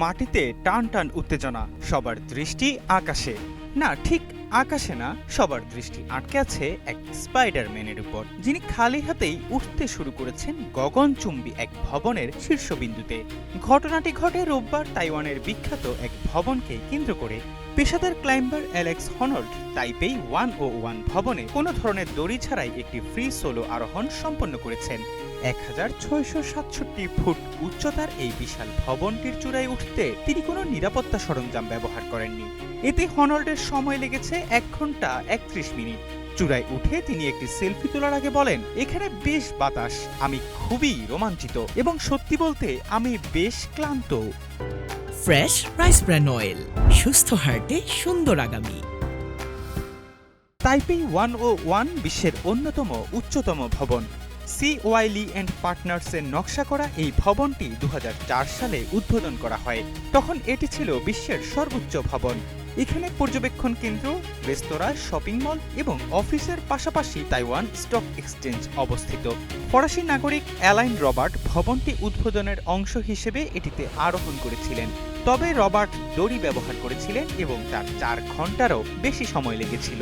মাটিতে টান টান উত্তেজনা, সবার দৃষ্টি আকাশে। না, ঠিক আকাশে না, সবার দৃষ্টি আটকে আছে এক স্পাইডারম্যানের উপর, যিনি খালি হাতেই উঠতে শুরু করেছেন গগনচুম্বী এক ভবনের শীর্ষবিন্দুতে। ঘটনাটি ঘটে রোববার তাইওয়ানের বিখ্যাত এক ভবনকে কেন্দ্র করে। পেশাদার ক্লাইম্বার অ্যালেক্স হনল্ড তাইপেই 101 ভবনে কোনো ধরনের দড়ি ছাড়াই একটি ফ্রি সোলো আরোহণ সম্পন্ন করেছেন। 1667 ফুট উচ্চতার এই বিশাল ভবনটির চূড়ায় উঠতে তিনি কোনো নিরাপত্তা সরঞ্জাম ব্যবহার করেননি। এতে হনল্ডের সময় লেগেছে 1 ঘন্টা 31 মিনিট। চূড়ায় উঠে তিনি একটি সেলফি তোলার আগে বলেন, এখানে বেশ বাতাস, আমি খুবই রোমাঞ্চিত এবং সত্যি বলতে আমি বেশ ক্লান্ত। ফ্রেশ রাইস ব্র্যান অয়েল, সুস্থ হার্টে সুন্দর আগামী। তাইপেই 101 বিশ্বের অন্যতম উচ্চতম ভবন। CY লি অ্যান্ড পার্টনার্সের নকশা করা এই ভবনটি 2004 সালে উদ্বোধন করা হয়। তখন এটি ছিল বিশ্বের সর্বোচ্চ ভবন। এখানে পর্যবেক্ষণ কেন্দ্র, রেস্তোরাঁ, শপিং মল এবং অফিসের পাশাপাশি তাইওয়ান স্টক এক্সচেঞ্জ অবস্থিত। ফরাসি নাগরিক অ্যালাইন রবার্ট ভবনটি উদ্বোধনের অংশ হিসেবে এটিতে আরোহণ করেছিলেন। তবে রবার্ট দড়ি ব্যবহার করেছিলেন এবং তার 4 ঘন্টারও বেশি সময় লেগেছিল।